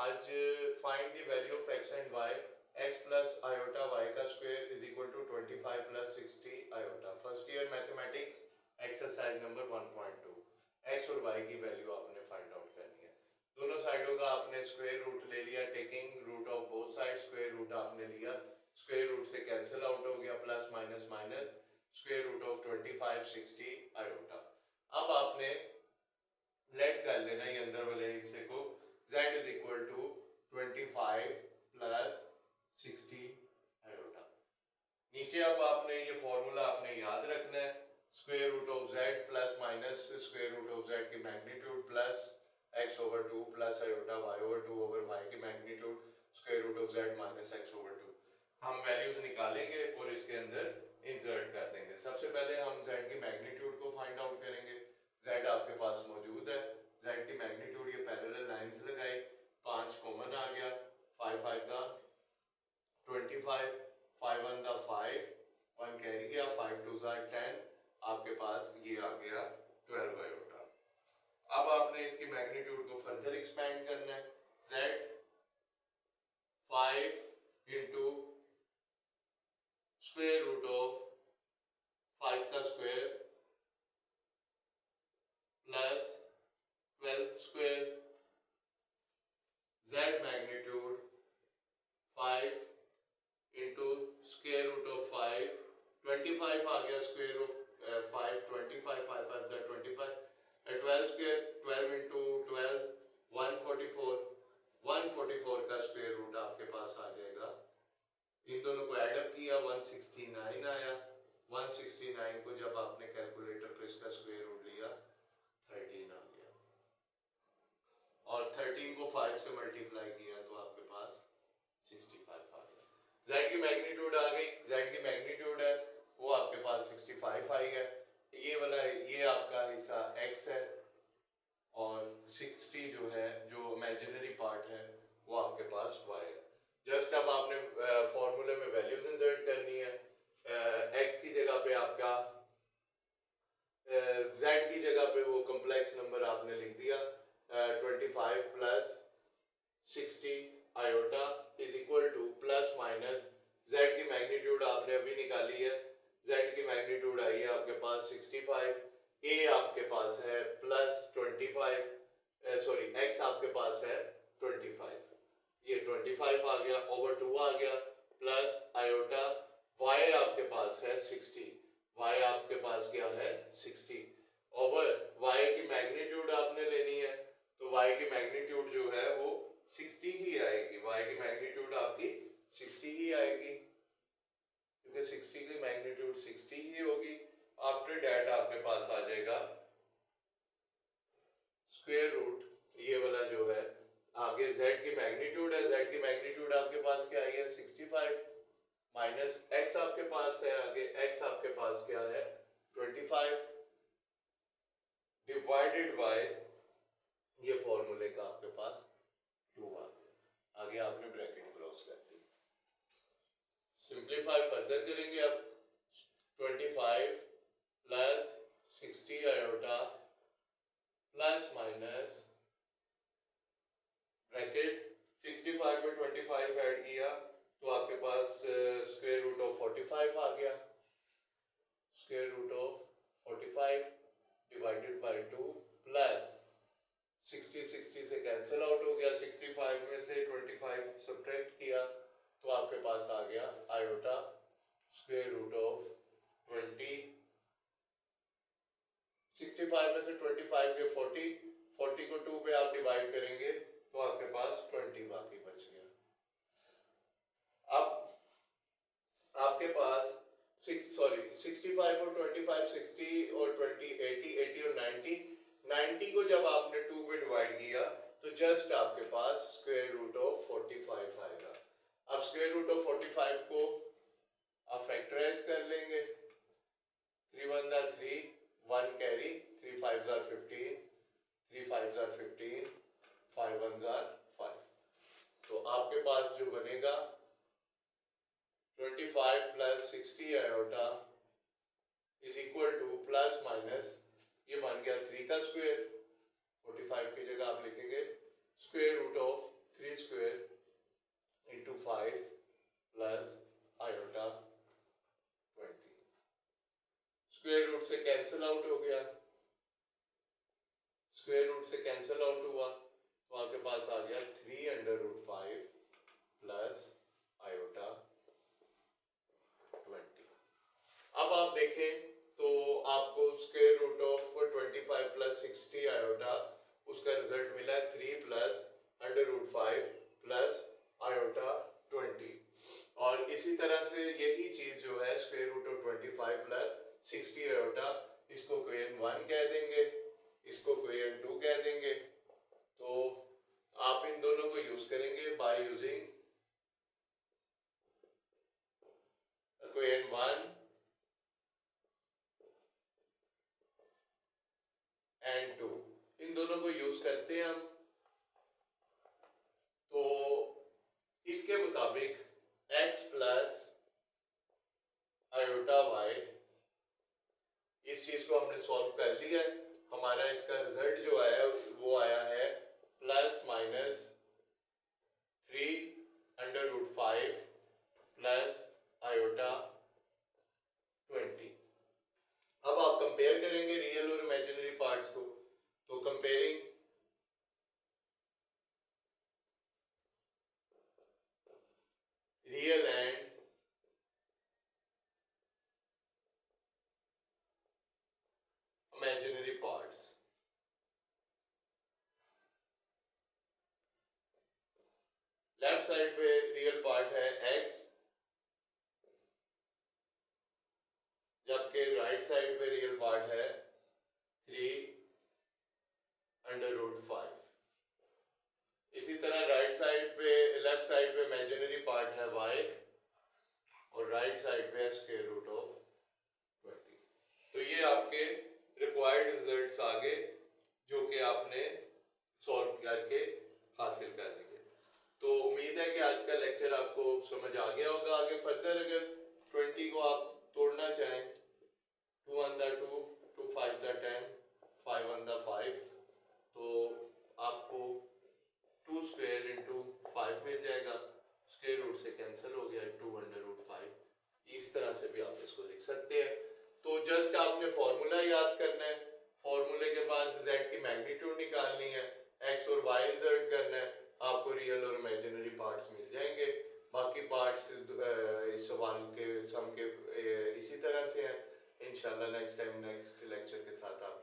आज find the value of X and Y X plus iota Y का square is equal to 25 plus 60 iota. First year mathematics exercise number 1.2। X और Y की value आपने find out करनी है। दोनों साइडों का आपने स्क्वायर रूट ले लिया, taking root of both side square root आपने लिया, स्क्वायर रूट से कैंसिल आउट हो गया, plus minus minus square root of 25 60 iota. अब आपने लेट कर लेना ये अंदर वाले हिस्से को, z is equal to 25 plus 60 iota. नीचे अब आपने ये फॉर्मूला आपने याद रखना है, square root of z plus minus square root of z की magnitude plus x over 2 plus iota y over 2 over y की magnitude square root of z minus x over 2। हम वैल्यूज निकालेंगे और इसके अंदर इंसर्ट कर देंगे। सबसे पहले हम z की मैग्नीट्यूड को फाइंड आउट करेंगे। z आपके पास मौजूद है, z की मैग्नीट्यूड ये पैरेलल लाइंस लगाई, 5 कॉमन आ गया, 5 5 का 25, 5 1 का 5, 1 कैरी गया, 5 2 का 10, आपके पास ये आ गया 12 आयोटा। अब आपने इसकी मैग्नीट्यूड को फर्दर एक्सपेंड करना है, z 5 into square root of 5 का square plus 12 square, z magnitude 5 into square root of 5, 25 आ गया स्क्वायर ऑफ 5, 25 5 5 का 25, 12 स्क्वायर 12 इंटू 12 144, 144 का स्क्वायर रूट आपके पास आ जाएगा। इन दोनों को एडअप किया 169 आया, 169 को जब आपने कैलकुलेटर पे इसका स्क्वायर रूट लिया 13 आ गया, और 13 को 5 से मल्टीप्लाई किया तो आपके पास 65 आ गया। z की मैग्नीट्यूड आ गई, z की मैग्नीट्यूड है वो आपके पास 65 आई है। ये वाला ये आपका हिस्सा x है और 60 जो है जो इमेजिनरी पार्ट है वो आपके पास y है। जस्ट अब आपने फॉर्मूले में वैल्यूज इंसर्ट करनी है। x की जगह पे आपका z की जगह पे वो कॉम्प्लेक्स नंबर आपने लिख दिया 25 plus 60 iota is equal two plus minus z की मैग्नीट्यूड आपने अभी निकाली है, z की मैग्नीट्यूड आई है आपके पास 65, a आपके पास है प्लस 25, सॉरी x आपके पास है 25, ये 25 आ गया ओवर 2 आ गया प्लस आयोटा y आपके पास है 60, y आपके पास क्या है 60 ओवर y की मैग्नीट्यूड आपने लेनी है तो y की मैग्नीट्यूड जो है वो 60 ही आएगी, y की मैग्नीट्यूड आपकी 60 ही आएगी क्योंकि 60 की मैग्नीट्यूड 60 ही होगी। आफ्टर डैट आपके पास आ जाएगा स्क्वायर रूट, ये वाला जो है आगे z की मैग्नीट्यूड है, z की मैग्नीट्यूड आपके पास क्या आई है 65 माइनस x आपके पास है, आगे x आपके पास क्या है 25 डिवाइडेड बाय ये फॉर्मूले का आपके पास 2 आ गया, आगे आपने ब्रैकेट क्लोज कर दी। सिंप्लीफाई फर्दर करेंगे अब 25 plus 60 iota plus minus bracket 65 में 25 ऐड किया तो आपके पास स्क्वायर रूट ऑफ 45 आ गया, square root of 45 divided by 2 plus 60 से कैंसिल आउट हो गया, 65 में से 25 सब्ट्रैक्ट किया तो आपके पास आ गया आयोटा स्क्वायर रूट ऑफ 20, 65 में से 25 के 40 को 2 पे आप डिवाइड करेंगे तो आपके पास 20 बाकी बच गया। अब आपके पास 65 और 25 60 और 20 80 और 90 को जब आपने 2 पे डिवाइड किया तो जस्ट आपके पास स्क्वायर रूट ऑफ 45 आएगा। अब स्क्वायर रूट ऑफ 45 को आप फैक्टराइज कर लेंगे, 3 1 जा 3, 1 कैरी, 3 5 जा 15, 3 5 जा 15, 5 1 जा 5, तो आपके पास जो बनेगा 25 plus 60 iota is equal two plus minus ये बन गया 3 का स्क्वायर, 45 की जगह आप लिखेंगे square root of 3 square into 5 plus iota 20. Square root से कैंसिल आउट हो गया, स्क्वायर रूट से कैंसिल आउट हुआ तो आपके पास आ गया 3 अंडर रूट 5 प्लस आयोटा 20. अब आप देखें तो आपको square root of 25 plus 60 iota उसका रिजल्ट मिला है 3 plus under root 5 plus iota 20. और इसी तरह से यही चीज जो है square root of 25 plus 60 iota, इसको कोएन 1 कह देंगे, इसको कोएन 2 कह देंगे. तो आप इन दोनों को यूज करेंगे बाय यूजिंग कोएन 1 एंड 2. इन दोनों को यूज करते हैं हम. तो इसके मुताबिक x प्लस आयोटा y, इस चीज को हमने सॉल्व कर लिया है. हमारा इसका रिजल्ट जो आया वो आया है plus minus 3 under root 5 plus iota 20. अब आप कंपेयर करेंगे रियल और इमेजिनरी पार्ट्स को. तो comparing real and imaginary parts. Left side पे रियल पार्ट है x, जबकि राइट साइड पे रियल पार्ट है 3 अंडर रूट 5. इसी तरह राइट साइड पे, लेफ्ट साइड पे इमेजिनरी पार्ट है y और राइट साइड पे है स्क्वायर रूट ऑफ 20. तो ये आपके रिक्वायर्ड रिजल्ट्स आ गए जो कि आपने सॉल्व करके हासिल कर लिए. तो उम्मीद है कि आज का लेक्चर आपको समझ आ गया होगा. आगे फर्दर अगर 20 को आप तोड़ना चाहें, 2 1 द 2, 2 5 द 10, 5 1 द 5, तो आपको 2 स्क्वायर इंटू 5 मिल जाएगा. स्क्वायर रूट से कैंसिल हो गया 2 अंडर रूट 5. इस तरह से भी आप इसको लिख सकते हैं. तो जस्ट आपने फॉर्मूला याद करना है. फॉर्मूले के बाद z की मैग्नीट्यूड निकालनी है, x और y इंसर्ट करना है. आपको रियल और इमेजिनरी पार्ट्स मिल जाएंगे. बाकी पार्ट्स इस सवाल के सम के इसी तरह से हैं. इंशाल्लाह नेक्स्ट टाइम नेक्स्ट लेक्चर के साथ आप